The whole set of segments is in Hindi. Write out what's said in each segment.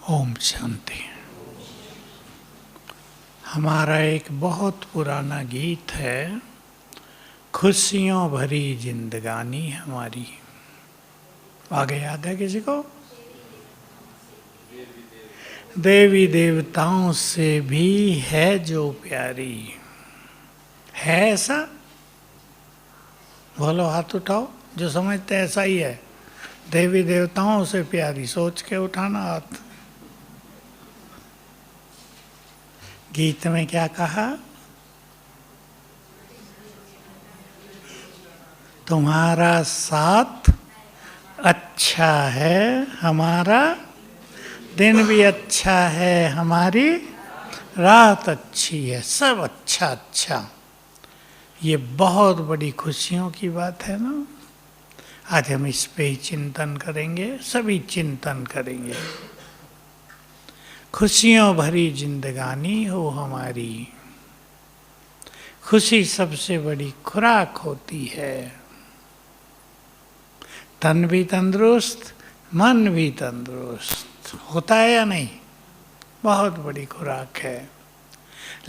ओम शांति। हमारा एक बहुत पुराना गीत है, खुशियों भरी जिंदगानी हमारी। आगे याद है किसी को? देवी देवताओं से भी है जो प्यारी। है ऐसा? बोलो, हाथ उठाओ जो समझते ऐसा ही है। देवी देवताओं से प्यारी, सोच के उठाना हाथ। गीत में क्या कहा? तुम्हारा साथ अच्छा है, हमारा दिन भी अच्छा है, हमारी रात अच्छी है, सब अच्छा अच्छा। ये बहुत बड़ी खुशियों की बात है ना। आज हम इस पे ही चिंतन करेंगे, सभी चिंतन करेंगे। खुशियों भरी जिंदगानी हो हमारी। खुशी सबसे बड़ी खुराक होती है। तन भी तंदुरुस्त, मन भी तंदुरुस्त होता है या नहीं? बहुत बड़ी खुराक है।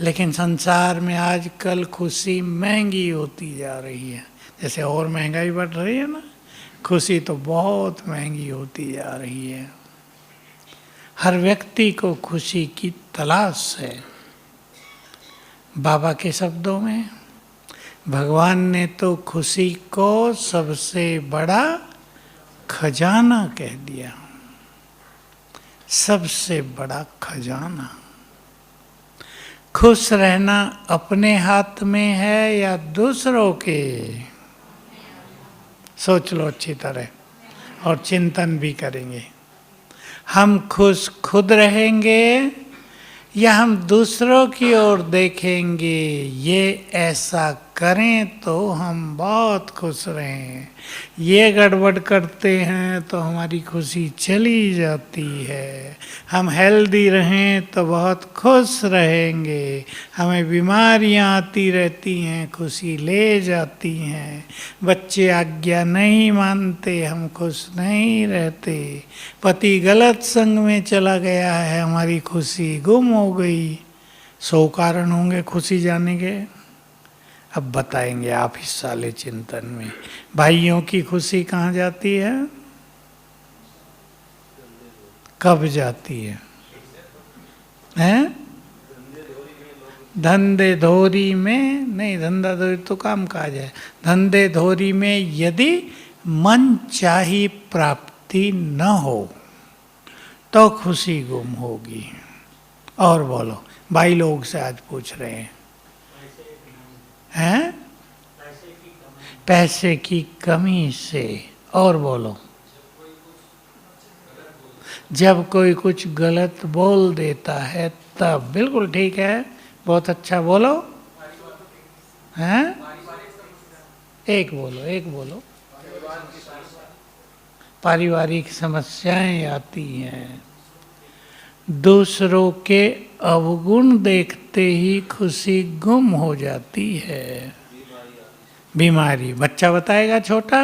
लेकिन संसार में आजकल खुशी महंगी होती जा रही है। जैसे और महंगाई बढ़ रही है ना, खुशी तो बहुत महंगी होती जा रही है। हर व्यक्ति को खुशी की तलाश है। बाबा के शब्दों में भगवान ने तो खुशी को सबसे बड़ा खजाना कह दिया। सबसे बड़ा खजाना। खुश रहना अपने हाथ में है या दूसरों के? सोच लो अच्छी तरह और चिंतन भी करेंगे। हम खुश खुद रहेंगे या हम दूसरों की ओर देखेंगे? ये ऐसा करें तो हम बहुत खुश रहें, ये गड़बड़ करते हैं तो हमारी खुशी चली जाती है। हम हेल्दी रहें तो बहुत खुश रहेंगे, हमें बीमारियां आती रहती हैं, खुशी ले जाती हैं। बच्चे आज्ञा नहीं मानते, हम खुश नहीं रहते। पति गलत संग में चला गया है, हमारी खुशी गुम हो गई। 100 कारण होंगे खुशी जाने के। अब बताएंगे आप हिस्सा ले चिंतन में। भाइयों की खुशी कहाँ जाती है? कब जाती है? हैं? धंधे धोरी में नहीं, धंधा धोरी तो काम काज है। धंधे धोरी में यदि मन चाही प्राप्ति न हो तो खुशी गुम होगी। और बोलो, भाई लोग से आज पूछ रहे हैं पैसे की कमी से। और बोलो, जब कोई कुछ गलत बोल देता है तब। बिल्कुल ठीक है, बहुत अच्छा। बोलो, हैं? एक बोलो, एक बोलो। पारिवारिक समस्याएं आती हैं। दूसरों के अवगुण देखते ही खुशी गुम हो जाती है। बीमारी। बच्चा बताएगा छोटा,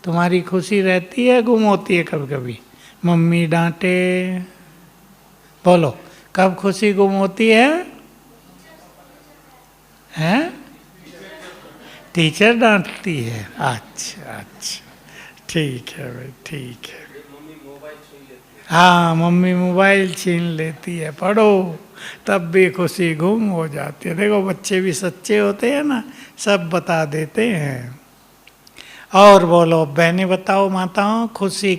तुम्हारी खुशी रहती है, गुम होती है कभी कभी? मम्मी डांटे। बोलो, कब खुशी गुम होती है? हैं? टीचर डांटती है। अच्छा अच्छा, ठीक है भाई, ठीक है। हाँ, मम्मी मोबाइल छीन लेती है, पढ़ो, तब भी खुशी गुम हो जाती है। देखो, बच्चे भी सच्चे होते हैं ना, सब बता देते हैं। और बोलो, बहनें बताओ, माताओं, खुशी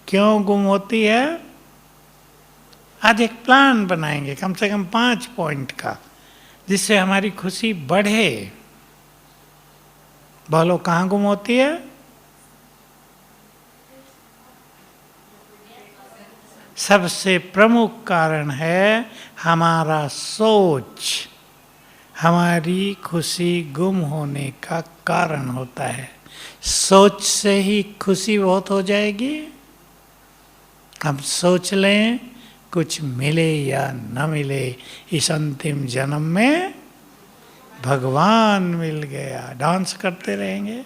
क्यों गुम होती है? आज एक प्लान बनाएंगे कम से कम 5 पॉइंट का, जिससे हमारी खुशी बढ़े। बोलो, कहाँ गुम होती है? सबसे प्रमुख कारण है हमारा सोच। हमारी खुशी गुम होने का कारण होता है। सोच से ही खुशी बहुत हो जाएगी। हम सोच लें कुछ मिले या न मिले, इस अंतिम जन्म में भगवान मिल गया, डांस करते रहेंगे।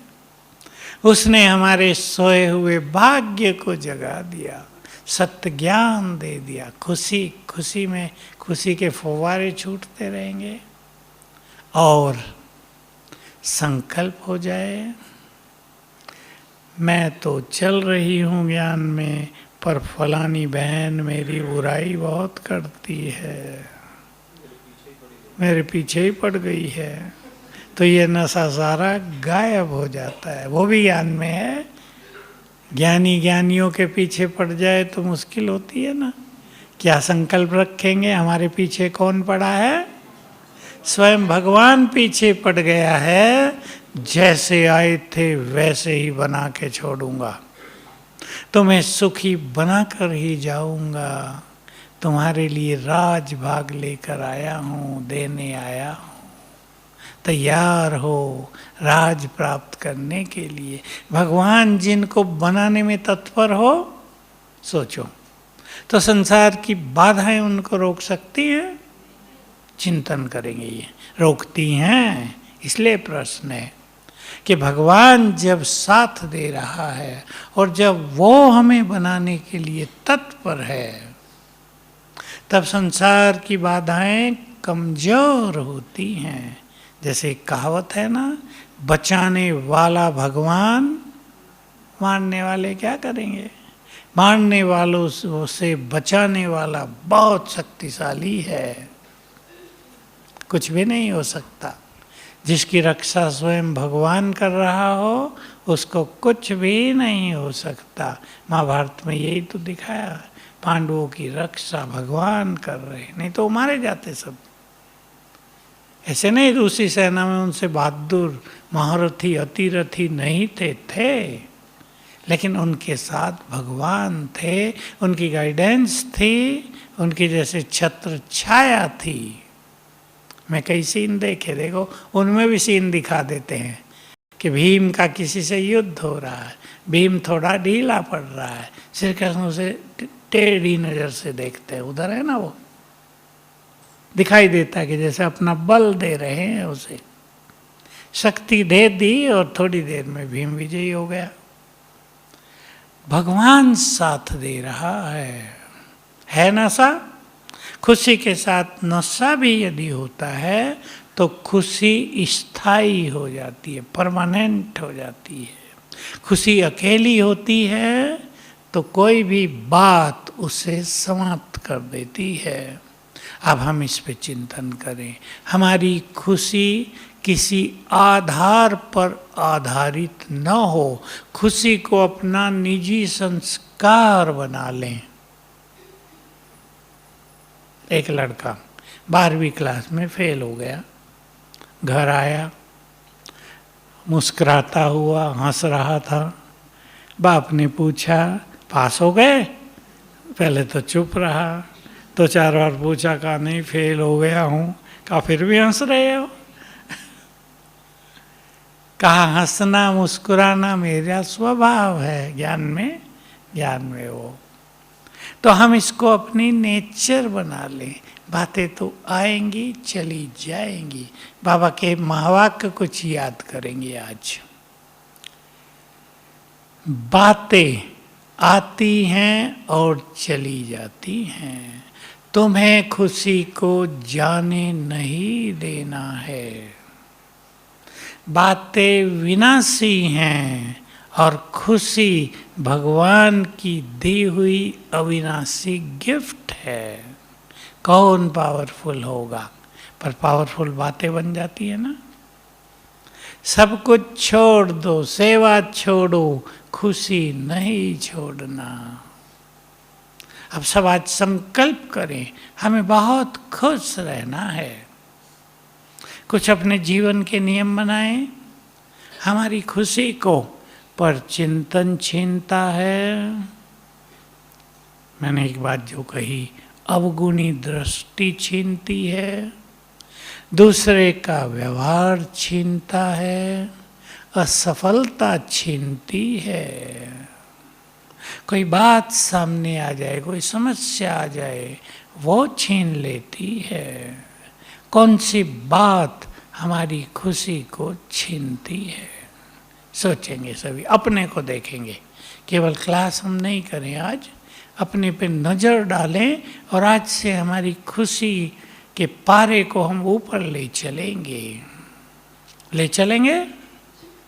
उसने हमारे सोए हुए भाग्य को जगा दिया। सत्य ज्ञान दे दिया, खुशी खुशी में खुशी के फव्वारे छूटते रहेंगे और संकल्प हो जाए, मैं तो चल रही हूँ ज्ञान में, पर फलानी बहन मेरी बुराई बहुत करती है, मेरे पीछे ही पड़ गई है। तो ये नशा सारा गायब हो जाता है, वो भी ज्ञान में है। ज्ञानी ज्ञानियों के पीछे पड़ जाए तो मुश्किल होती है ना। क्या संकल्प रखेंगे, हमारे पीछे कौन पड़ा है? स्वयं भगवान पीछे पड़ गया है, जैसे आए थे वैसे ही बना के छोड़ूंगा, तुम्हें सुखी बनाकर ही जाऊंगा, तुम्हारे लिए राज भाग लेकर आया हूँ, देने आया हूँ, तैयार हो राज प्राप्त करने के लिए। भगवान जिनको बनाने में तत्पर हो, सोचो तो संसार की बाधाएं उनको रोक सकती हैं? चिंतन करेंगे, ये रोकती हैं। इसलिए प्रश्न है कि भगवान जब साथ दे रहा है और जब वो हमें बनाने के लिए तत्पर है, तब संसार की बाधाएं कमजोर होती हैं। जैसे एक कहावत है ना, बचाने वाला भगवान, मारने वाले क्या करेंगे? मारने वालों से बचाने वाला बहुत शक्तिशाली है, कुछ भी नहीं हो सकता। जिसकी रक्षा स्वयं भगवान कर रहा हो, उसको कुछ भी नहीं हो सकता। महाभारत में यही तो दिखाया, पांडवों की रक्षा भगवान कर रहे, नहीं तो मारे जाते सब। ऐसे नहीं रूसी सेना में उनसे बहादुर महारथी अतिरथी नहीं थे, लेकिन उनके साथ भगवान थे, उनकी गाइडेंस थी, उनकी जैसे छत्र छाया थी। मैं कई सीन देखे, देखो उनमें भी सीन दिखा देते हैं कि भीम का किसी से युद्ध हो रहा है, भीम थोड़ा ढीला पड़ रहा है, श्री कृष्ण उसे टेढ़ी नजर से देखते हैं, उधर है ना, वो दिखाई देता है कि जैसे अपना बल दे रहे हैं, उसे शक्ति दे दी और थोड़ी देर में भीम विजयी हो गया। भगवान साथ दे रहा है नशा। खुशी के साथ नशा भी यदि होता है तो खुशी स्थायी हो जाती है, परमानेंट हो जाती है। खुशी अकेली होती है तो कोई भी बात उसे समाप्त कर देती है। अब हम इस पे चिंतन करें, हमारी खुशी किसी आधार पर आधारित न हो, खुशी को अपना निजी संस्कार बना लें। एक लड़का 12वीं क्लास में फेल हो गया, घर आया, मुस्कुराता हुआ हंस रहा था। बाप ने पूछा पास हो गए? पहले तो चुप रहा, 2-4 बार पूछा, कहा नहीं फेल हो गया हूँ। कहा फिर भी हंस रहे हो? कहा हंसना मुस्कुराना मेरा स्वभाव है, ज्ञान में वो। तो हम इसको अपनी नेचर बना लें, बातें तो आएंगी चली जाएंगी। बाबा के महावाक्य कुछ याद करेंगे आज। बातें आती हैं और चली जाती हैं, तुम्हें खुशी को जाने नहीं देना है। बातें विनाशी हैं और खुशी भगवान की दी हुई अविनाशी गिफ्ट है। कौन पावरफुल होगा? पर पावरफुल बातें बन जाती है ना। सब कुछ छोड़ दो, सेवा छोड़ो, खुशी नहीं छोड़ना। अब सब आज संकल्प करें, हमें बहुत खुश रहना है। कुछ अपने जीवन के नियम बनाएं, हमारी खुशी को। पर चिंतन छीनता है। मैंने एक बात जो कही, अवगुणी दृष्टि छीनती है, दूसरे का व्यवहार छीनता है, असफलता छीनती है। कोई बात सामने आ जाए, कोई समस्या आ जाए, वो छीन लेती है। कौन सी बात हमारी खुशी को छीनती है? सोचेंगे सभी, अपने को देखेंगे। केवल क्लास हम नहीं करें आज, अपने पे नज़र डालें और आज से हमारी खुशी के पारे को हम ऊपर ले चलेंगे। ले चलेंगे?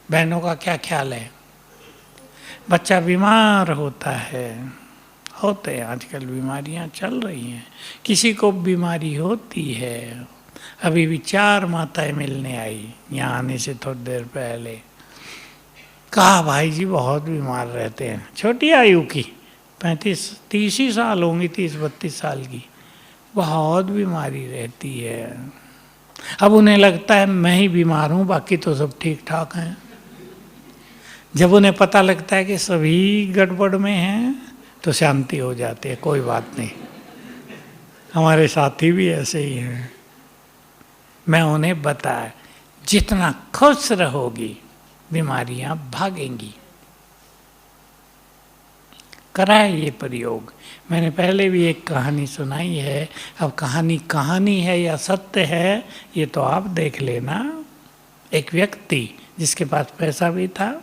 बहनों का क्या ख्याल है? बच्चा बीमार होता है, होते हैं आजकल बीमारियां चल रही हैं, किसी को बीमारी होती है। अभी भी 4 माताएं मिलने आई यहाँ आने से थोड़ी देर पहले। कहा भाई जी बहुत बीमार रहते हैं, छोटी आयु की 35-30 ही साल होंगी, 30-32 साल की, बहुत बीमारी रहती है। अब उन्हें लगता है मैं ही बीमार हूँ, बाकी तो सब ठीक ठाक हैं। जब उन्हें पता लगता है कि सभी गड़बड़ में हैं तो शांति हो जाती है, कोई बात नहीं। हमारे साथी भी ऐसे ही हैं। मैं उन्हें बताया जितना खुश रहोगी बीमारियां भागेंगी। कराए ये प्रयोग। मैंने पहले भी एक कहानी सुनाई है, अब कहानी है या सत्य है ये तो आप देख लेना। एक व्यक्ति जिसके पास पैसा भी था,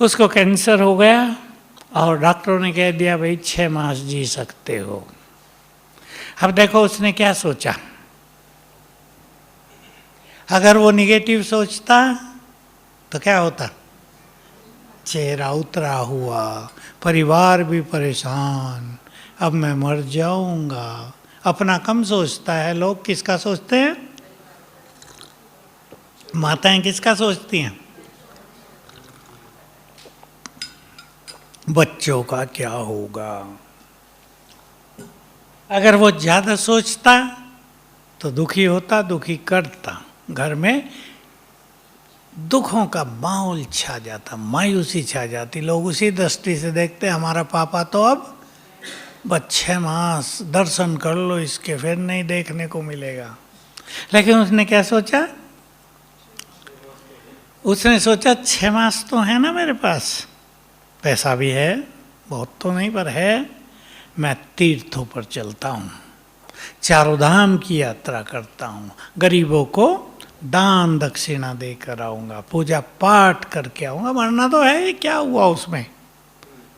उसको कैंसर हो गया और डॉक्टरों ने कह दिया भाई 6 मास जी सकते हो। अब देखो उसने क्या सोचा। अगर वो निगेटिव सोचता तो क्या होता? चेहरा उतरा हुआ, परिवार भी परेशान, अब मैं मर जाऊंगा। अपना कम सोचता है। लोग किसका सोचते हैं? माताएं किसका सोचती हैं? बच्चों का क्या होगा। अगर वो ज्यादा सोचता तो दुखी होता, दुखी करता, घर में दुखों का माहौल छा जाता, मायूसी छा जाती। लोग उसी दृष्टि से देखते हमारा पापा तो अब बस 6 मास दर्शन कर लो इसके, फिर नहीं देखने को मिलेगा। लेकिन उसने क्या सोचा? उसने सोचा 6 मास तो है ना मेरे पास, पैसा भी है, बहुत तो नहीं पर है। मैं तीर्थों पर चलता हूँ, चारों धाम की यात्रा करता हूँ, गरीबों को दान दक्षिणा देकर आऊँगा, पूजा पाठ करके आऊँगा। मरना तो है, क्या हुआ उसमें?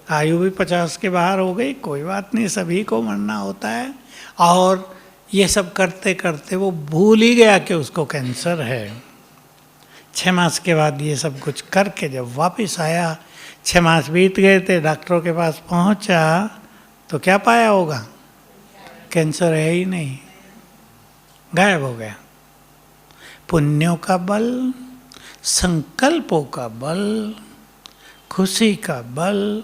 आयु भी 50 के बाहर हो गई, कोई बात नहीं, सभी को मरना होता है। और ये सब करते करते वो भूल ही गया कि उसको कैंसर है। 6 मास के बाद ये सब कुछ करके जब वापस आया, 6 मास बीत गए थे, डॉक्टरों के पास पहुंचा तो क्या पाया होगा? कैंसर है ही नहीं, गायब हो गया। पुण्यों का बल, संकल्पों का बल, खुशी का बल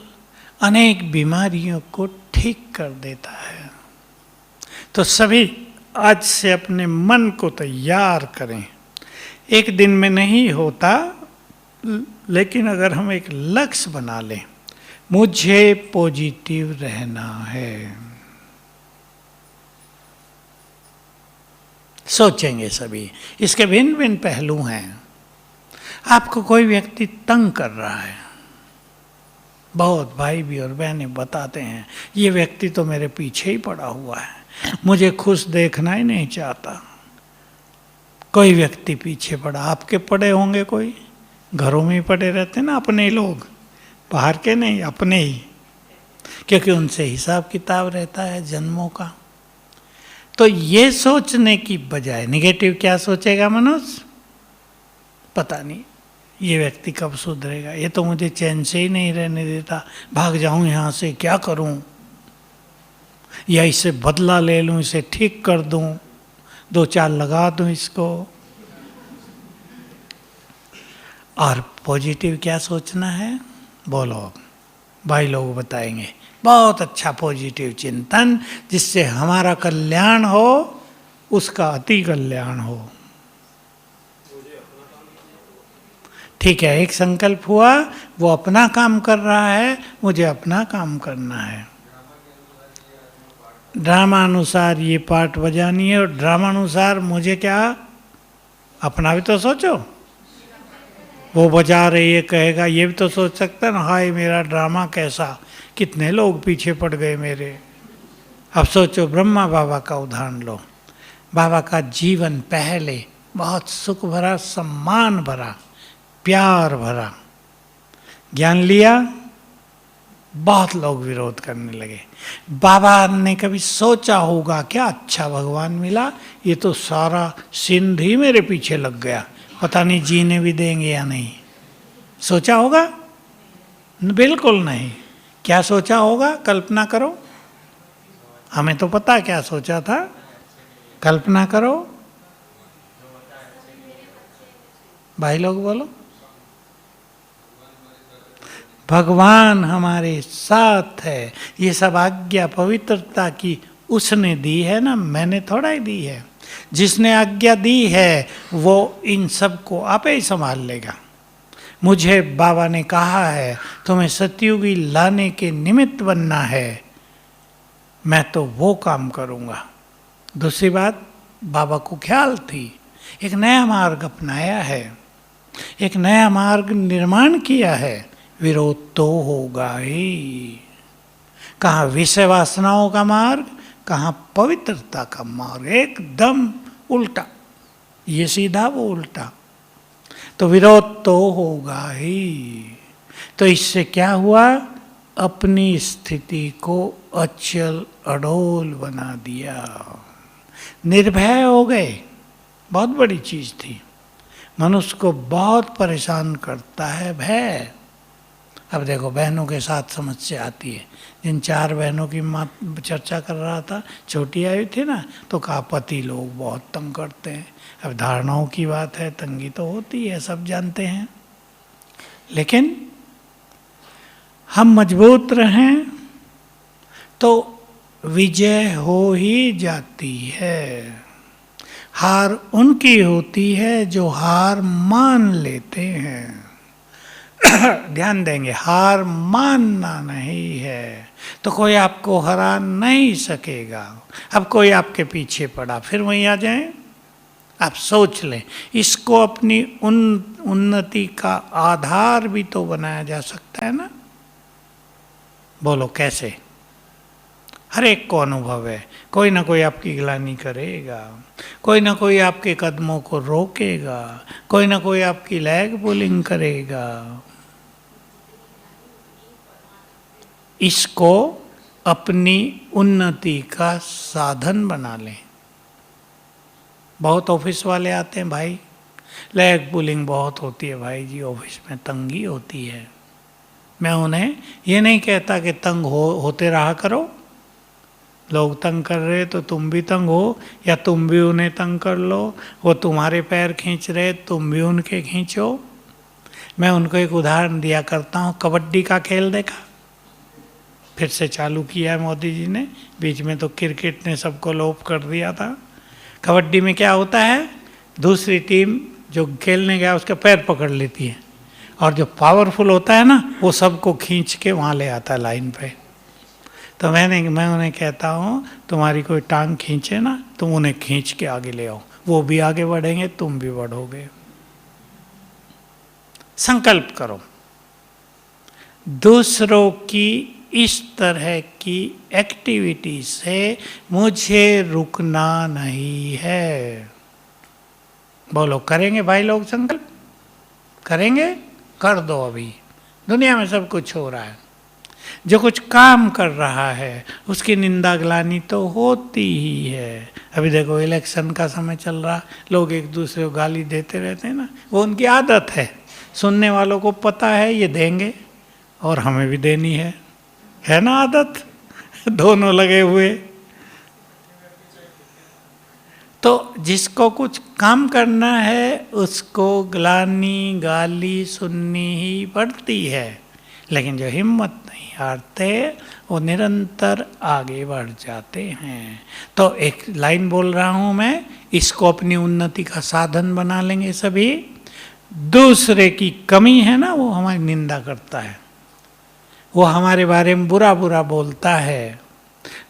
अनेक बीमारियों को ठीक कर देता है। तो सभी आज से अपने मन को तैयार करें। एक दिन में नहीं होता, लेकिन अगर हम एक लक्ष्य बना लें, मुझे पॉजिटिव रहना है, सोचेंगे सभी। इसके भिन्न भिन्न पहलू हैं। आपको कोई व्यक्ति तंग कर रहा है, बहुत भाई भी और बहनें बताते हैं ये व्यक्ति तो मेरे पीछे ही पड़ा हुआ है, मुझे खुश देखना ही नहीं चाहता। कोई व्यक्ति पीछे पड़ा, आपके पड़े होंगे, कोई घरों में ही पड़े रहते ना अपने ही लोग, बाहर के नहीं, अपने ही, क्योंकि उनसे हिसाब किताब रहता है जन्मों का। तो ये सोचने की बजाय निगेटिव क्या सोचेगा मनुष्य? पता नहीं ये व्यक्ति कब सुधरेगा, ये तो मुझे चैन से ही नहीं रहने देता, भाग जाऊं यहाँ से, क्या करूं, या इसे बदला ले लूं, इसे ठीक कर दूं, 2-4 लगा दूं इसको। और पॉजिटिव क्या सोचना है? बोलो, भाई लोग बताएंगे। बहुत अच्छा पॉजिटिव चिंतन, जिससे हमारा कल्याण हो, उसका अति कल्याण हो। ठीक है, एक संकल्प हुआ, वो अपना काम कर रहा है, मुझे अपना काम करना है। ड्रामा अनुसार ये पार्ट बजानी है, और ड्रामा अनुसार मुझे क्या, अपना भी तो सोचो। वो बजा रही है, कहेगा, ये भी तो सोच सकता है ना, हाय मेरा ड्रामा कैसा, कितने लोग पीछे पड़ गए मेरे। अब सोचो, ब्रह्मा बाबा का उदाहरण लो। बाबा का जीवन पहले बहुत सुख भरा, सम्मान भरा, प्यार भरा। ज्ञान लिया, बहुत लोग विरोध करने लगे। बाबा ने कभी सोचा होगा क्या अच्छा भगवान मिला, ये तो सारा सिंध ही मेरे पीछे लग गया, पता नहीं जीने भी देंगे या नहीं। सोचा होगा? बिल्कुल नहीं। क्या सोचा होगा? कल्पना करो। हमें तो पता क्या सोचा था, कल्पना करो। भाई लोग बोलो। भगवान हमारे साथ है, ये सब आज्ञा पवित्रता की उसने दी है ना, मैंने थोड़ा ही दी है। जिसने आज्ञा दी है वो इन सब को आपे ही संभाल लेगा। मुझे बाबा ने कहा है तुम्हें सतयुगी लाने के निमित्त बनना है, मैं तो वो काम करूँगा। दूसरी बात, बाबा को ख्याल थी, एक नया मार्ग अपनाया है, एक नया मार्ग निर्माण किया है, विरोध तो होगा ही। कहाँ विषय वासनाओं का मार्ग, कहाँ पवित्रता का मार्ग, एकदम उल्टा, ये सीधा वो उल्टा, तो विरोध तो होगा ही। तो इससे क्या हुआ? अपनी स्थिति को अचल अडोल बना दिया, निर्भय हो गए। बहुत बड़ी चीज थी, मनुष्य को बहुत परेशान करता है भय। अब देखो बहनों के साथ समस्या आती है। जिन 4 बहनों की माँ चर्चा कर रहा था, छोटी आई थी ना, तो कहा पति लोग बहुत तंग करते हैं। अब धारणाओं की बात है, तंगी तो होती है, सब जानते हैं, लेकिन हम मजबूत रहें तो विजय हो ही जाती है। हार उनकी होती है जो हार मान लेते हैं। ध्यान देंगे, हार मानना नहीं है तो कोई आपको हरा नहीं सकेगा। अब कोई आपके पीछे पड़ा, फिर वहीं आ जाए। आप सोच लें, इसको अपनी उन्नति का आधार भी तो बनाया जा सकता है ना। बोलो कैसे? हर एक को अनुभव है, कोई ना कोई आपकी गिलानी करेगा, कोई ना कोई आपके कदमों को रोकेगा, कोई ना कोई आपकी लैग पुलिंग करेगा। इसको अपनी उन्नति का साधन बना लें। बहुत ऑफिस वाले आते हैं भाई, लैग पुलिंग बहुत होती है भाई जी, ऑफिस में तंगी होती है। मैं उन्हें ये नहीं कहता कि तंग होते रहा करो, लोग तंग कर रहे तो तुम भी तंग हो, या तुम भी उन्हें तंग कर लो, वो तुम्हारे पैर खींच रहे तुम भी उनके खींचो। मैं उनको एक उदाहरण दिया करता हूँ, कबड्डी का खेल देखा, फिर से चालू किया है मोदी जी ने, बीच में तो क्रिकेट ने सबको लोप कर दिया था। कबड्डी में क्या होता है, दूसरी टीम जो खेलने गया उसके पैर पकड़ लेती है, और जो पावरफुल होता है ना वो सबको खींच के वहाँ ले आता है लाइन पे। तो मैं उन्हें कहता हूँ तुम्हारी कोई टांग खींचे ना, तुम उन्हें खींच के आगे ले आओ, वो भी आगे बढ़ेंगे, तुम भी बढ़ोगे। संकल्प करो, दूसरों की इस तरह की एक्टिविटी से मुझे रुकना नहीं है। बोलो करेंगे भाई लोग? संकल्प करेंगे? कर दो। अभी दुनिया में सब कुछ हो रहा है, जो कुछ काम कर रहा है उसकी निंदा ग्लानि तो होती ही है। अभी देखो इलेक्शन का समय चल रहा, लोग एक दूसरे को गाली देते रहते हैं ना, वो उनकी आदत है। सुनने वालों को पता है ये देंगे और हमें भी देनी है ना आदत, दोनों लगे हुए। तो जिसको कुछ काम करना है उसको ग्लानि गाली सुननी ही पड़ती है, लेकिन जो हिम्मत नहीं हारते वो निरंतर आगे बढ़ जाते हैं। तो एक लाइन बोल रहा हूँ मैं, इसको अपनी उन्नति का साधन बना लेंगे सभी। दूसरे की कमी है ना, वो हमारी निंदा करता है, वो हमारे बारे में बुरा बुरा बोलता है,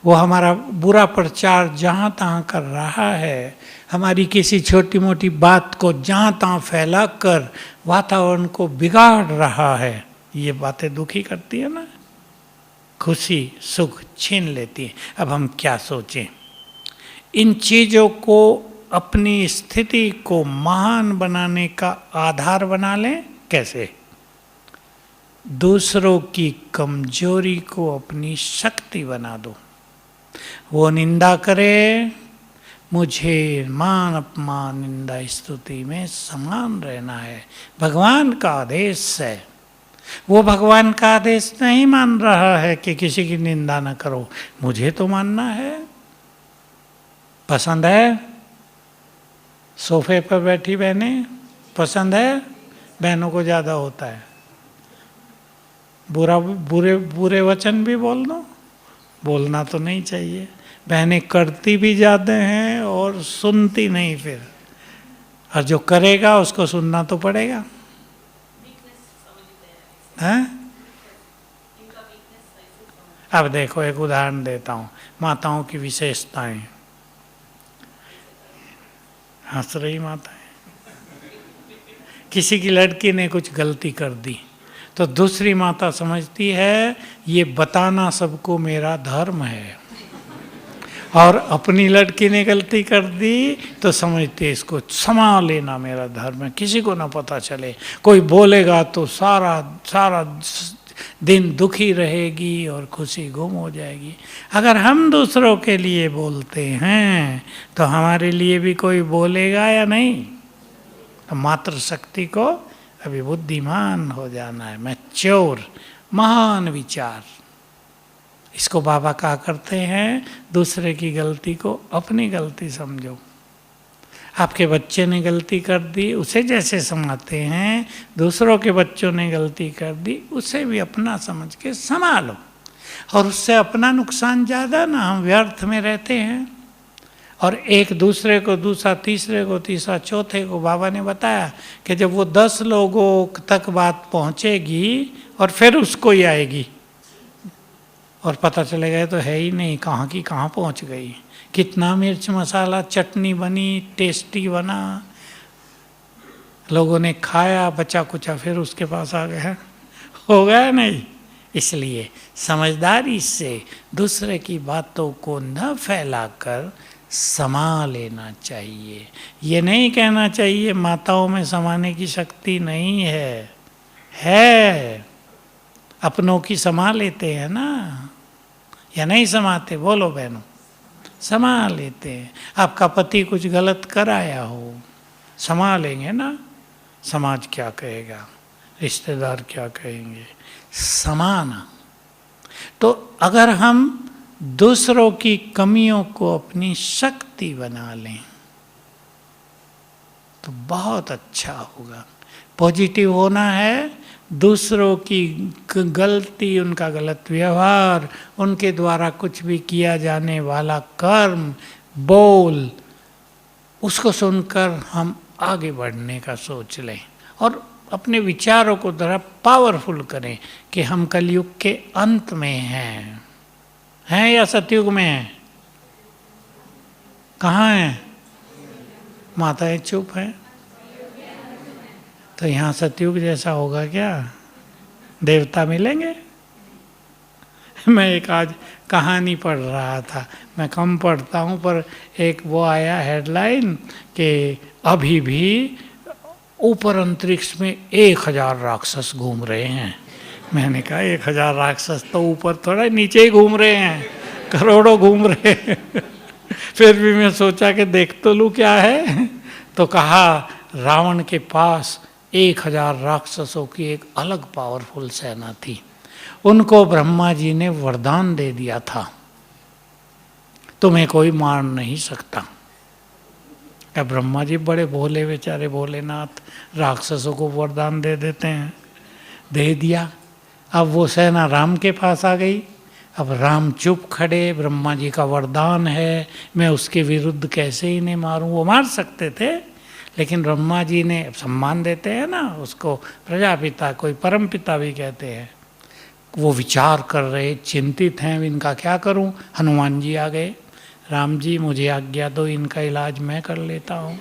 वो हमारा बुरा प्रचार जहाँ तहाँ कर रहा है, हमारी किसी छोटी मोटी बात को जहाँ तहाँ फैला कर वातावरण को बिगाड़ रहा है। ये बातें दुखी करती है ना, खुशी सुख छीन लेती है। अब हम क्या सोचें? इन चीज़ों को अपनी स्थिति को महान बनाने का आधार बना लें। कैसे? दूसरों की कमजोरी को अपनी शक्ति बना दो। वो निंदा करे, मुझे मान अपमान निंदा स्तुति में समान रहना है, भगवान का आदेश है। वो भगवान का आदेश नहीं मान रहा है कि किसी की निंदा न करो, मुझे तो मानना है। पसंद है सोफे पर बैठी बहनें? पसंद है? बहनों को ज़्यादा होता है। बुरे वचन भी बोल दो, बोलना तो नहीं चाहिए। बहनें करती भी ज़्यादा हैं और सुनती नहीं फिर, और जो करेगा उसको सुनना तो पड़ेगा। हैं? अब देखो एक उदाहरण देता हूँ, माताओं की विशेषताएं। हंस रही माताएं। किसी की लड़की ने कुछ गलती कर दी तो दूसरी माता समझती है ये बताना सबको मेरा धर्म है, और अपनी लड़की ने गलती कर दी तो समझते इसको क्षमा लेना मेरा धर्म है, किसी को ना पता चले। कोई बोलेगा तो सारा दिन दुखी रहेगी और खुशी गुम हो जाएगी। अगर हम दूसरों के लिए बोलते हैं तो हमारे लिए भी कोई बोलेगा या नहीं? तो मातृशक्ति को अभी बुद्धिमान हो जाना है, मैच्योर, महान विचार। इसको बाबा कहा करते हैं, दूसरे की गलती को अपनी गलती समझो। आपके बच्चे ने गलती कर दी, उसे जैसे संभालते हैं, दूसरों के बच्चों ने गलती कर दी, उसे भी अपना समझ के संभालो। और उससे अपना नुकसान ज़्यादा ना, हम व्यर्थ में रहते हैं। और एक दूसरे को दूसरा, तीसरे को तीसरा, चौथे को बाबा ने बताया कि जब वो 10 लोगों तक बात पहुँचेगी और फिर उसको ही आएगी, और पता चलेगा ये तो है ही नहीं, कहाँ की कहाँ पहुँच गई। कितना मिर्च मसाला चटनी बनी, टेस्टी बना, लोगों ने खाया, बचा कुचा फिर उसके पास आ गया, हो गया नहीं। इसलिए समझदारी से दूसरे की बातों को न फैलाकर समा लेना चाहिए। ये नहीं कहना चाहिए माताओं में समाने की शक्ति नहीं है। अपनों की समा लेते हैं ना, या नहीं समाते? बोलो बहनों, समा लेते हैं। आपका पति कुछ गलत कराया हो, समा लेंगे ना। समाज क्या कहेगा, रिश्तेदार क्या कहेंगे, समाना। तो अगर हम दूसरों की कमियों को अपनी शक्ति बना लें तो बहुत अच्छा होगा। पॉजिटिव होना है, दूसरों की गलती, उनका गलत व्यवहार, उनके द्वारा कुछ भी किया जाने वाला कर्म, बोल, उसको सुनकर हम आगे बढ़ने का सोच लें और अपने विचारों को जरा पावरफुल करें कि हम कलयुग के अंत में हैं या सतयुग में हैं? कहाँ हैं? माताएं चुप हैं। तो यहाँ सतयुग जैसा होगा क्या? देवता मिलेंगे? मैं एक आज कहानी पढ़ रहा था, मैं कम पढ़ता हूँ, पर एक वो आया हेडलाइन कि अभी भी ऊपर अंतरिक्ष में 1000 राक्षस घूम रहे हैं। मैंने कहा 1000 राक्षस तो ऊपर थोड़ा, नीचे ही घूम रहे हैं, करोड़ों घूम रहे हैं। फिर भी मैं सोचा कि देख तो लूँ क्या है। तो कहा रावण के पास 1000 राक्षसों की एक अलग पावरफुल सेना थी। उनको ब्रह्मा जी ने वरदान दे दिया था, तुम्हें कोई मार नहीं सकता। क्या ब्रह्मा जी बड़े भोले, बेचारे भोलेनाथ, राक्षसों को वरदान दे देते हैं। दे दिया। अब वो सेना राम के पास आ गई। अब राम चुप खड़े, ब्रह्मा जी का वरदान है, मैं उसके विरुद्ध कैसे ही नहीं मारूं। वो मार सकते थे, लेकिन ब्रह्मा जी ने, सम्मान देते हैं ना उसको, प्रजापिता, कोई परम पिता भी कहते हैं। वो विचार कर रहे, चिंतित हैं, इनका क्या करूं। हनुमान जी आ गए, राम जी मुझे आज्ञा दो, इनका इलाज मैं कर लेता हूँ।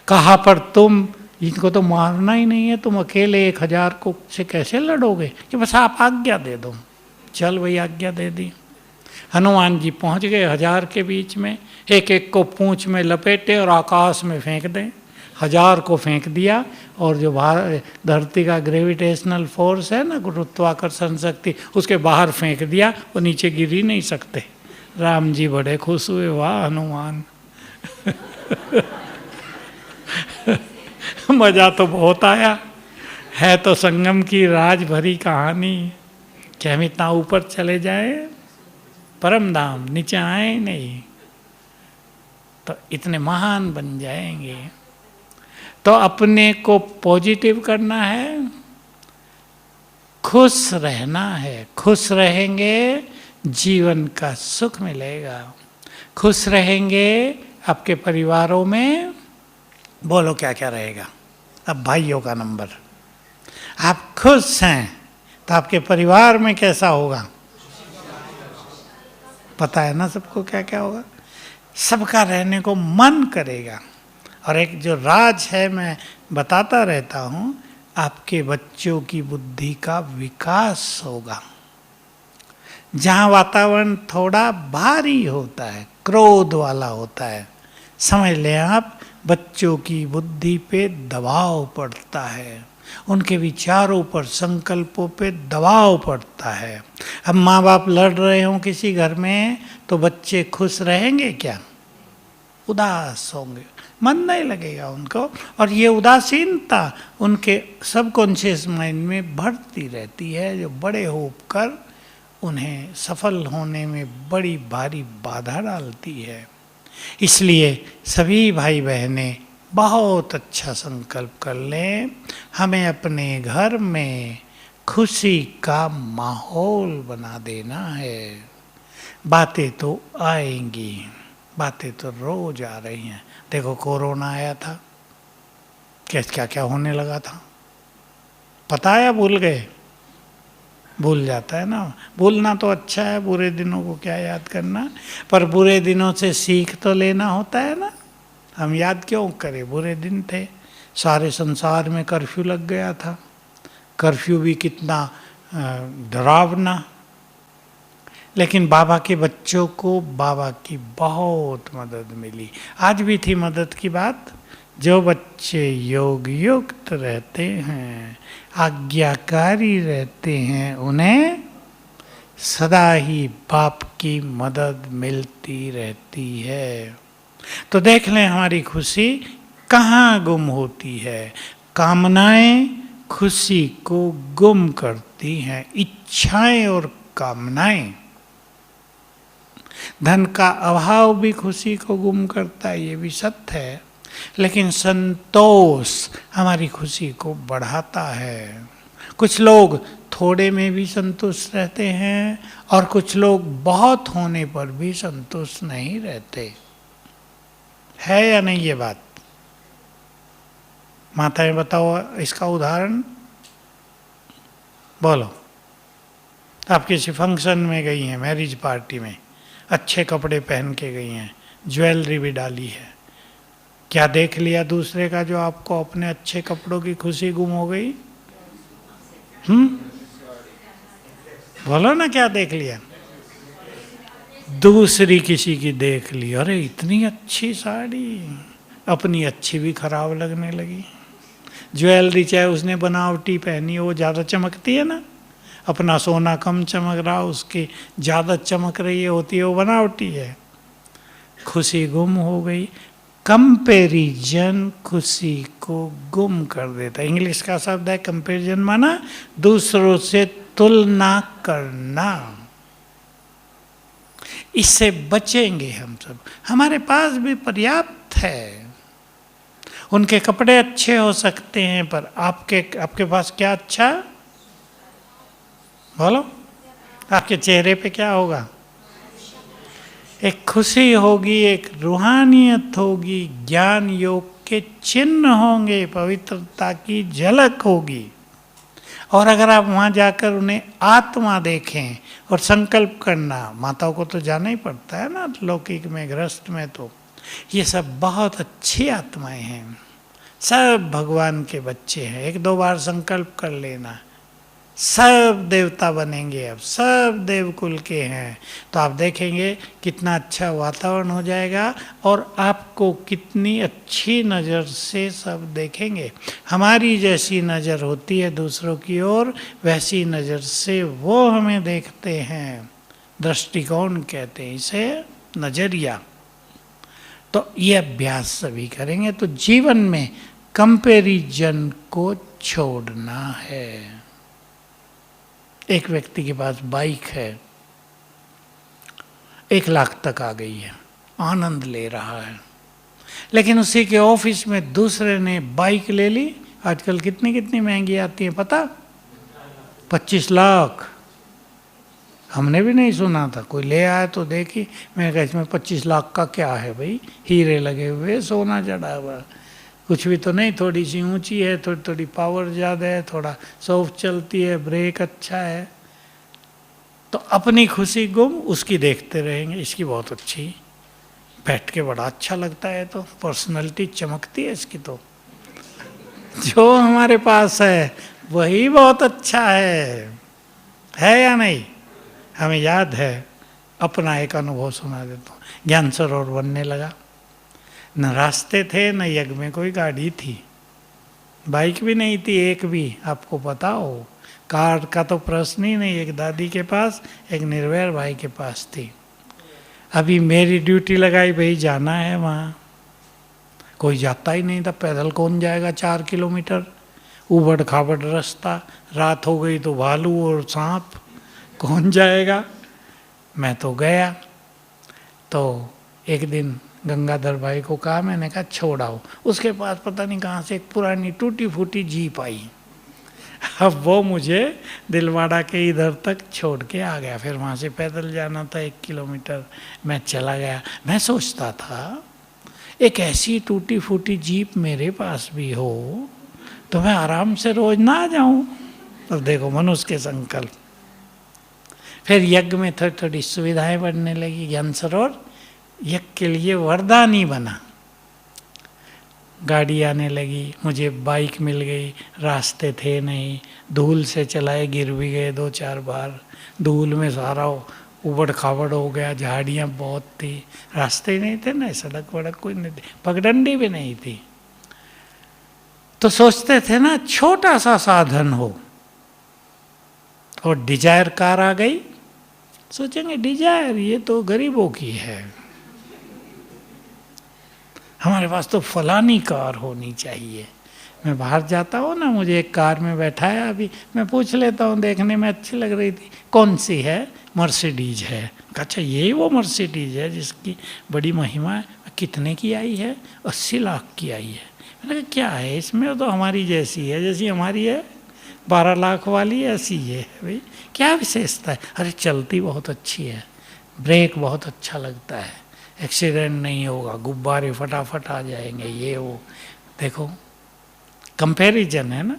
कहा पर तुम, इनको तो मारना ही नहीं है, तुम अकेले 1000 को से कैसे लड़ोगे? कि बस आप आज्ञा दे दो। चल वही आज्ञा दे दी। हनुमान जी पहुँच गए 1000 के बीच में, एक एक को पूंछ में लपेटे और आकाश में फेंक दें। 1000 को फेंक दिया, और जो बाहर धरती का ग्रेविटेशनल फोर्स है ना, गुरुत्वाकर्षण शक्ति, उसके बाहर फेंक दिया, वो नीचे गिर ही नहीं सकते। राम जी बड़े खुश हुए, वाह हनुमान। मजा तो बहुत आया, है तो संगम की राज भरी कहानी, कि हम इतना ऊपर चले जाए परम धाम, नीचे आए नहीं तो इतने महान बन जाएंगे। तो अपने को पॉजिटिव करना है, खुश रहना है। खुश रहेंगे जीवन का सुख मिलेगा। खुश रहेंगे आपके परिवारों में, बोलो क्या क्या रहेगा। अब भाइयों का नंबर, आप खुश हैं तो आपके परिवार में कैसा होगा, पता है ना सबको क्या क्या होगा। सबका रहने को मन करेगा। और एक जो राज है, मैं बताता रहता हूँ, आपके बच्चों की बुद्धि का विकास होगा। जहाँ वातावरण थोड़ा भारी होता है, क्रोध वाला होता है, समझ लें आप, बच्चों की बुद्धि पे दबाव पड़ता है, उनके विचारों पर, संकल्पों पे दबाव पड़ता है। अब माँ बाप लड़ रहे हों किसी घर में, तो बच्चे खुश रहेंगे क्या? उदास होंगे, मन नहीं लगेगा उनको। और ये उदासीनता उनके सबकॉन्शियस माइंड में बढ़ती रहती है, जो बड़े होकर उन्हें सफल होने में बड़ी भारी बाधा डालती है। इसलिए सभी भाई बहनें बहुत अच्छा संकल्प कर लें, हमें अपने घर में खुशी का माहौल बना देना है। बातें तो आएंगी, बातें तो रोज आ रही हैं। देखो कोरोना आया था, क्या क्या होने लगा था, पता है या भूल गए? भूल जाता है ना। भूलना तो अच्छा है, बुरे दिनों को क्या याद करना, पर बुरे दिनों से सीख तो लेना होता है ना। हम याद क्यों करें, बुरे दिन थे, सारे संसार में कर्फ्यू लग गया था। कर्फ्यू भी कितना डरावना, लेकिन बाबा के बच्चों को बाबा की बहुत मदद मिली। आज भी थी मदद की बात। जो बच्चे योग युक्त रहते हैं, आज्ञाकारी रहते हैं, उन्हें सदा ही बाप की मदद मिलती रहती है। तो देख लें हमारी खुशी कहाँ गुम होती है। कामनाएं खुशी को गुम करती हैं, इच्छाएं और कामनाएं। धन का अभाव भी खुशी को गुम करता है, ये भी सत्य है, लेकिन संतोष हमारी खुशी को बढ़ाता है। कुछ लोग थोड़े में भी संतुष्ट रहते हैं, और कुछ लोग बहुत होने पर भी संतुष्ट नहीं रहते। है या नहीं ये बात? माताएं बताओ इसका उदाहरण, बोलो। आप किसी फंक्शन में गई हैं, मैरिज पार्टी में, अच्छे कपड़े पहन के गई हैं, ज्वेलरी भी डाली है, क्या देख लिया दूसरे का जो आपको अपने अच्छे कपड़ों की खुशी गुम हो गई? बोलो ना, क्या देख लिया? दूसरी किसी की देख ली, अरे इतनी अच्छी साड़ी, अपनी अच्छी भी खराब लगने लगी। ज्वेलरी चाहे उसने बनावटी पहनी हो, वो ज़्यादा चमकती है ना। अपना सोना कम चमक रहा, उसकी ज़्यादा चमक रही है, होती है वो बनावटी है। खुशी गुम हो गई। कंपैरिजन खुशी को गुम कर देता है। इंग्लिश का शब्द है कंपैरिजन, माना दूसरों से तुलना करना। इससे बचेंगे हम सब। हमारे पास भी पर्याप्त है। उनके कपड़े अच्छे हो सकते हैं, पर आपके पास क्या अच्छा? बोलो, आपके चेहरे पे क्या होगा? एक खुशी होगी, एक रूहानियत होगी, ज्ञान योग के चिन्ह होंगे, पवित्रता की झलक होगी। और अगर आप वहाँ जाकर उन्हें आत्मा देखें और संकल्प करना, माताओं को तो जाना ही पड़ता है ना लौकिक में, गृहस्थ में, तो ये सब बहुत अच्छी आत्माएं हैं, सब भगवान के बच्चे हैं। 1-2 बार संकल्प कर लेना, सब देवता बनेंगे, अब सब देवकुल के हैं। तो आप देखेंगे कितना अच्छा वातावरण हो जाएगा और आपको कितनी अच्छी नज़र से सब देखेंगे। हमारी जैसी नज़र होती है दूसरों की ओर, वैसी नज़र से वो हमें देखते हैं। दृष्टिकोण कहते हैं इसे, नज़रिया। तो ये अभ्यास सभी करेंगे तो जीवन में कंपैरिजन को छोड़ना है। एक व्यक्ति के पास बाइक है, 1 लाख तक आ गई है, आनंद ले रहा है, लेकिन उसी के ऑफिस में दूसरे ने बाइक ले ली। आजकल कितनी कितनी महंगी आती है पता? 25 लाख। हमने भी नहीं सुना था, कोई ले आया तो देखी, मैंने कहा इसमें 25 लाख का क्या है भाई? हीरे लगे हुए, सोना चढ़ा हुआ, कुछ भी तो नहीं। थोड़ी सी ऊंची है, थोड़ी थोड़ी पावर ज़्यादा है, थोड़ा सॉफ्ट चलती है, ब्रेक अच्छा है। तो अपनी खुशी गुम, उसकी देखते रहेंगे, इसकी बहुत अच्छी, बैठ के बड़ा अच्छा लगता है, तो पर्सनैलिटी चमकती है इसकी। तो जो हमारे पास है वही बहुत अच्छा है या नहीं? हमें याद है, अपना एक अनुभव सुना देता हूँ। ज्ञान सरोवर बनने लगा, न रास्ते थे न यज्ञ में कोई गाड़ी थी, बाइक भी नहीं थी एक भी, आपको पता हो। कार का तो प्रश्न ही नहीं। एक दादी के पास, एक निर्वैर भाई के पास थी। अभी मेरी ड्यूटी लगाई, भाई जाना है वहाँ, कोई जाता ही नहीं था। पैदल कौन जाएगा 4 किलोमीटर, उबड़ खाबड़ रास्ता, रात हो गई तो भालू और सांप, कौन जाएगा? मैं तो गया। तो एक दिन गंगाधर भाई को कहा, मैंने कहा छोड़ आओ। उसके पास पता नहीं कहाँ से एक पुरानी टूटी फूटी जीप आई। अब वो मुझे दिलवाड़ा के इधर तक छोड़ के आ गया। फिर वहाँ से पैदल जाना था 1 किलोमीटर, मैं चला गया। मैं सोचता था एक ऐसी टूटी फूटी जीप मेरे पास भी हो तो मैं आराम से रोज ना आ जाऊँ। अब देखो मनुष्य के संकल्प। फिर यज्ञ में थोड़ी थोड़ी सुविधाएं बढ़ने लगी। ज्ञान सरोवर यज्ञ के लिए वरदान ही बना। गाड़ी आने लगी, मुझे बाइक मिल गई, रास्ते थे नहीं, धूल से चलाए, गिर भी गए 2-4 बार, धूल में सारा उबड़ खाबड़ हो गया, झाड़ियाँ बहुत थी, रास्ते ही नहीं थे ना, सड़क वड़क कोई नहीं थी, पगडंडी भी नहीं थी। तो सोचते थे ना छोटा सा साधन हो, और डिजायर कार आ गई, सोचेंगे डिजायर ये तो गरीबों की है, हमारे पास तो फलानी कार होनी चाहिए। मैं बाहर जाता हूँ ना, मुझे एक कार में बैठाया, अभी मैं पूछ लेता हूँ, देखने में अच्छी लग रही थी, कौन सी है? मर्सिडीज है। अच्छा यही वो मर्सिडीज है जिसकी बड़ी महिमा है? कितने की आई है? 80 लाख की आई है। मैंने कहा क्या है इसमें, तो हमारी जैसी है, जैसी हमारी है 12 लाख वाली ऐसी है भाई, क्या विशेषता है? अरे चलती बहुत अच्छी है, ब्रेक बहुत अच्छा लगता है, एक्सीडेंट नहीं होगा, गुब्बारे फटाफट आ जाएंगे, ये वो। देखो कंपैरिजन है ना,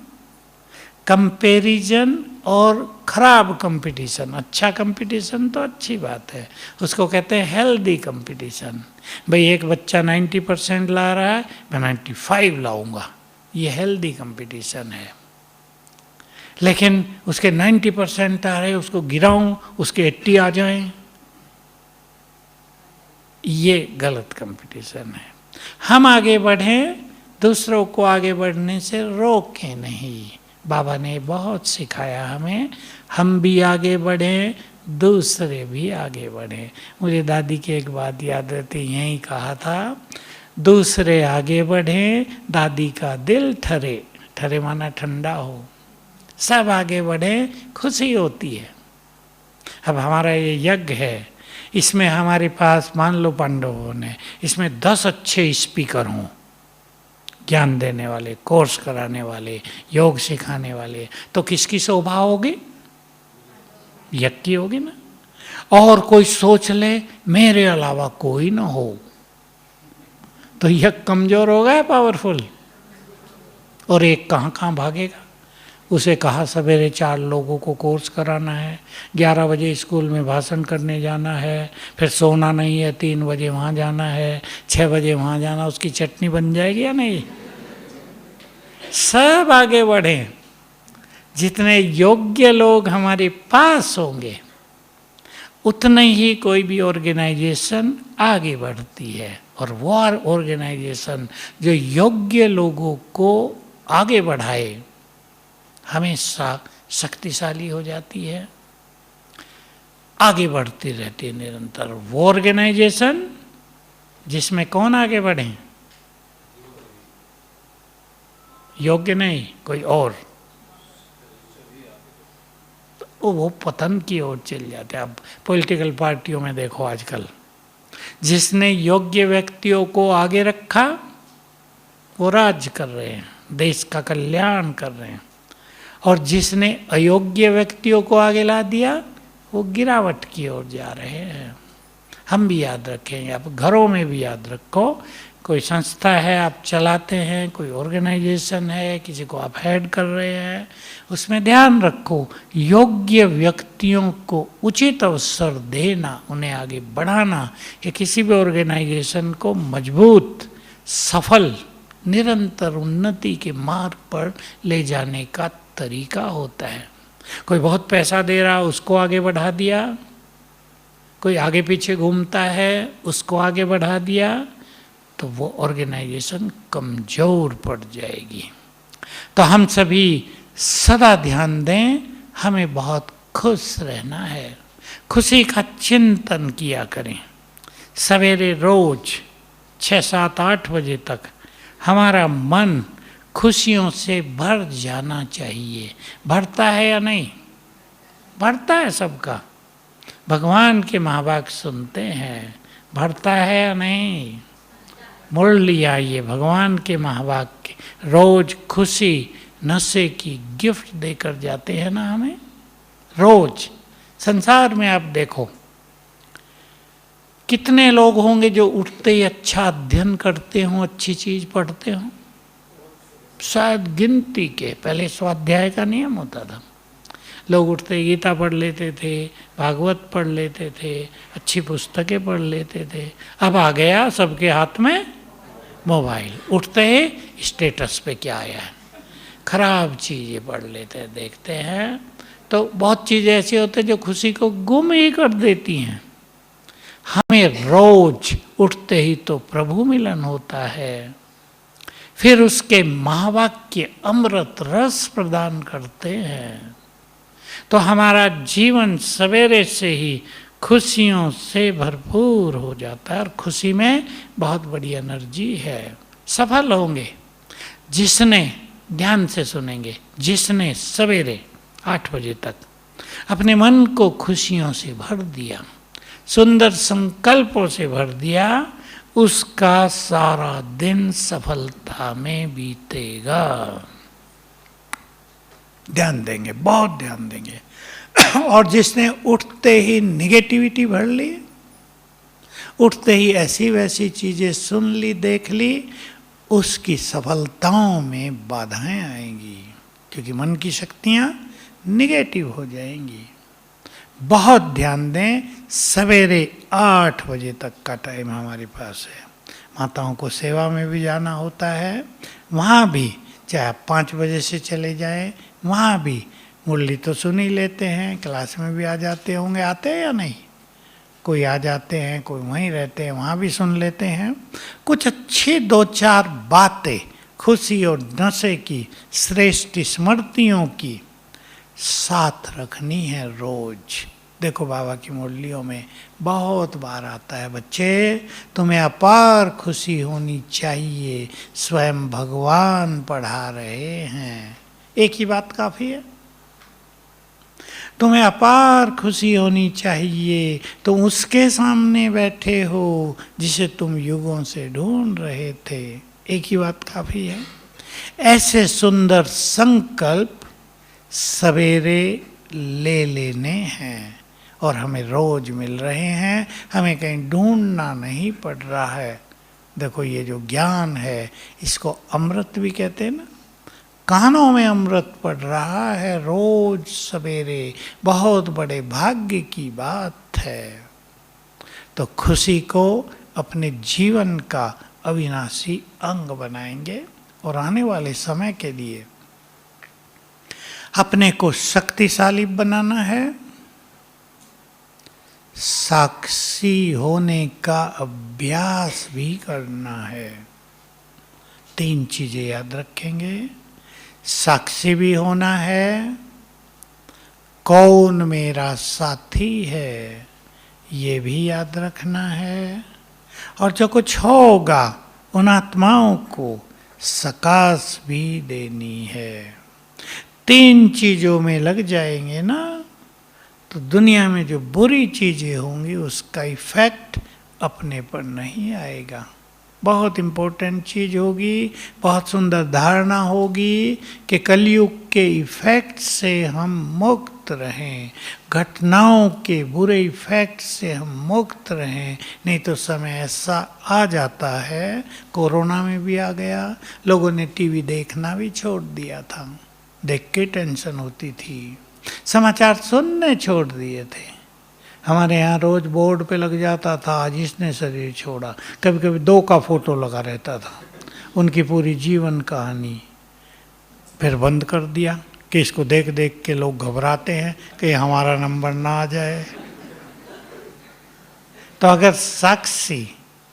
कंपैरिजन और खराब कंपटीशन। अच्छा कंपटीशन तो अच्छी बात है, उसको कहते हैं हेल्दी कंपटीशन। भाई एक बच्चा 90% ला रहा है, मैं 95 लाऊंगा, ये हेल्दी कंपटीशन है। लेकिन उसके 90% आ रहे, उसको गिराऊं, उसके 80 आ जाएं, ये गलत कंपटीशन है। हम आगे बढ़ें, दूसरों को आगे बढ़ने से रोकें नहीं। बाबा ने बहुत सिखाया हमें, हम भी आगे बढ़ें, दूसरे भी आगे बढ़ें। मुझे दादी की एक बात याद रहती, यही कहा था, दूसरे आगे बढ़ें, दादी का दिल ठरे, ठरे माना ठंडा हो, सब आगे बढ़ें, खुशी होती है। अब हमारा ये यज्ञ है, इसमें हमारे पास मान लो पांडवों ने, इसमें 10 अच्छे स्पीकर हों, ज्ञान देने वाले, कोर्स कराने वाले, योग सिखाने वाले, तो किसकी शोभा होगी? यज्ञ की होगी ना। और कोई सोच ले मेरे अलावा कोई ना हो, तो यज्ञ कमजोर होगा या पावरफुल? और एक कहाँ कहाँ भागेगा? उसे कहा सवेरे 4 लोगों को कोर्स कराना है, 11 बजे स्कूल में भाषण करने जाना है, फिर सोना नहीं है, 3 बजे वहाँ जाना है, 6 बजे वहाँ जाना, उसकी चटनी बन जाएगी या नहीं? सब आगे बढ़ें, जितने योग्य लोग हमारे पास होंगे उतने ही कोई भी ऑर्गेनाइजेशन आगे बढ़ती है। और वो ऑर्गेनाइजेशन जो योग्य लोगों को आगे बढ़ाए हमेशा शक्तिशाली हो जाती है, आगे बढ़ती रहती है निरंतर। वो ऑर्गेनाइजेशन जिसमें कौन आगे बढ़े? योग्य नहीं, कोई और, तो वो पतन की ओर चल जाते हैं। अब पॉलिटिकल पार्टियों में देखो आजकल, जिसने योग्य व्यक्तियों को आगे रखा वो राज कर रहे हैं, देश का कल्याण कर रहे हैं, और जिसने अयोग्य व्यक्तियों को आगे ला दिया वो गिरावट की ओर जा रहे हैं। हम भी याद रखेंगे, आप घरों में भी याद रखो, कोई संस्था है आप चलाते हैं, कोई ऑर्गेनाइजेशन है, किसी को आप हेड कर रहे हैं, उसमें ध्यान रखो योग्य व्यक्तियों को उचित अवसर देना, उन्हें आगे बढ़ाना, ये किसी भी ऑर्गेनाइजेशन को मजबूत, सफल, निरंतर उन्नति के मार्ग पर ले जाने का तरीका होता है। कोई बहुत पैसा दे रहा उसको आगे बढ़ा दिया, कोई आगे पीछे घूमता है उसको आगे बढ़ा दिया, तो वो ऑर्गेनाइजेशन कमजोर पड़ जाएगी। तो हम सभी सदा ध्यान दें, हमें बहुत खुश रहना है, खुशी का चिंतन किया करें। सवेरे रोज 6, 7, 8 बजे तक हमारा मन खुशियों से भर जाना चाहिए। भरता है या नहीं? भरता है सबका। भगवान के महावाक्य सुनते हैं, भरता है या नहीं? मुरली आइए, भगवान के महावाक्य रोज खुशी नशे की गिफ्ट देकर जाते हैं ना हमें रोज। संसार में आप देखो कितने लोग होंगे जो उठते ही अच्छा अध्ययन करते हों, अच्छी चीज पढ़ते हों, शायद गिनती के। पहले स्वाध्याय का नियम होता था, लोग उठते गीता पढ़ लेते थे, भागवत पढ़ लेते थे, अच्छी पुस्तकें पढ़ लेते थे। अब आ गया सबके हाथ में मोबाइल, उठते ही स्टेटस पे क्या आया है, खराब चीज़ें पढ़ लेते हैं, देखते हैं। तो बहुत चीज़ें ऐसी होती हैं जो खुशी को गुम ही कर देती हैं। हमें रोज उठते ही तो प्रभु मिलन होता है, फिर उसके महावाक्य अमृत रस प्रदान करते हैं, तो हमारा जीवन सवेरे से ही खुशियों से भरपूर हो जाता है। और खुशी में बहुत बड़ी एनर्जी है। सफल होंगे जिसने, ध्यान से सुनेंगे, जिसने सवेरे 8 बजे तक अपने मन को खुशियों से भर दिया, सुंदर संकल्पों से भर दिया, उसका सारा दिन सफलता में बीतेगा। ध्यान देंगे, बहुत ध्यान देंगे। और जिसने उठते ही निगेटिविटी भर ली, उठते ही ऐसी वैसी चीजें सुन ली, देख ली, उसकी सफलताओं में बाधाएं आएंगी, क्योंकि मन की शक्तियां निगेटिव हो जाएंगी। बहुत ध्यान दें, सवेरे 8 बजे तक का टाइम हमारे पास है। माताओं को सेवा में भी जाना होता है, वहाँ भी चाहे आप 5 बजे से चले जाएं, वहाँ भी मुरली तो सुन ही लेते हैं, क्लास में भी आ जाते होंगे, आते हैं या नहीं? कोई आ जाते हैं, कोई वहीं रहते हैं, वहाँ भी सुन लेते हैं। कुछ अच्छी 2-4 बातें खुशी और नशे की, श्रेष्ठ स्मृतियों की साथ रखनी है रोज। देखो बाबा की मुरलियों में बहुत बार आता है, बच्चे तुम्हें अपार खुशी होनी चाहिए, स्वयं भगवान पढ़ा रहे हैं। एक ही बात काफी है, तुम्हें अपार खुशी होनी चाहिए, तुम उसके सामने बैठे हो जिसे तुम युगों से ढूंढ रहे थे। एक ही बात काफी है। ऐसे सुंदर संकल्प सवेरे ले लेने हैं और हमें रोज मिल रहे हैं, हमें कहीं ढूंढना नहीं पड़ रहा है। देखो ये जो ज्ञान है इसको अमृत भी कहते हैं ना, कानों में अमृत पड़ रहा है रोज सवेरे, बहुत बड़े भाग्य की बात है। तो खुशी को अपने जीवन का अविनाशी अंग बनाएंगे और आने वाले समय के लिए अपने को शक्तिशाली बनाना है, साक्षी होने का अभ्यास भी करना है। 3 चीजें याद रखेंगे। साक्षी भी होना है, कौन मेरा साथी है ये भी याद रखना है, और जो कुछ होगा उन आत्माओं को सकाश भी देनी है। 3 चीजों में लग जाएंगे ना, तो दुनिया में जो बुरी चीजें होंगी उसका इफेक्ट अपने पर नहीं आएगा। बहुत इम्पोर्टेंट चीज होगी, बहुत सुंदर धारणा होगी कि कलयुग के इफेक्ट से हम मुक्त रहें, घटनाओं के बुरे इफेक्ट से हम मुक्त रहें। नहीं तो समय ऐसा आ जाता है, कोरोना में भी आ गया, लोगों ने टीवी देखना भी छोड़ दिया था, देख के टेंशन होती थी, समाचार सुनने छोड़ दिए थे। हमारे यहाँ रोज बोर्ड पे लग जाता था, आज इसने शरीर छोड़ा, कभी कभी 2 का फोटो लगा रहता था, उनकी पूरी जीवन कहानी। फिर बंद कर दिया कि इसको देख देख के लोग घबराते हैं कि हमारा नंबर ना आ जाए। तो अगर साक्षी,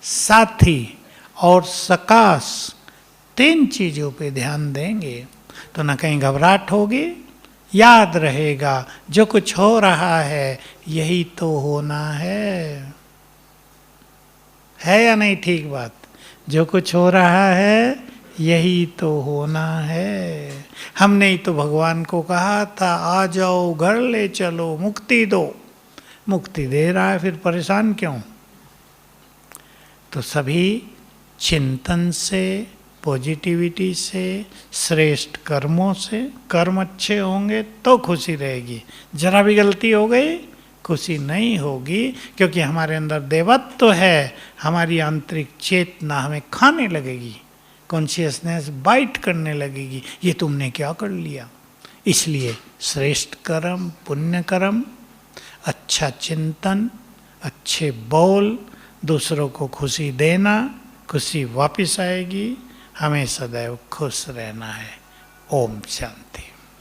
साथी और सकाश 3 चीजों पे ध्यान देंगे तो न कहीं घबराहट होगी, याद रहेगा जो कुछ हो रहा है यही तो होना है या नहीं? ठीक बात, जो कुछ हो रहा है यही तो होना है। हमने ही तो भगवान को कहा था, आ जाओ घर ले चलो, मुक्ति दो। मुक्ति दे रहा है, फिर परेशान क्यों? तो सभी चिंतन से, पॉजिटिविटी से, श्रेष्ठ कर्मों से, कर्म अच्छे होंगे तो खुशी रहेगी। जरा भी गलती हो गई खुशी नहीं होगी, क्योंकि हमारे अंदर देवत्व तो है, हमारी आंतरिक चेतना हमें खाने लगेगी, कॉन्शियसनेस बाइट करने लगेगी, ये तुमने क्या कर लिया। इसलिए श्रेष्ठ कर्म, पुण्य कर्म, अच्छा चिंतन, अच्छे बोल, दूसरों को खुशी देना, खुशी वापस आएगी। हमें सदैव खुश रहना है। ओम शांति।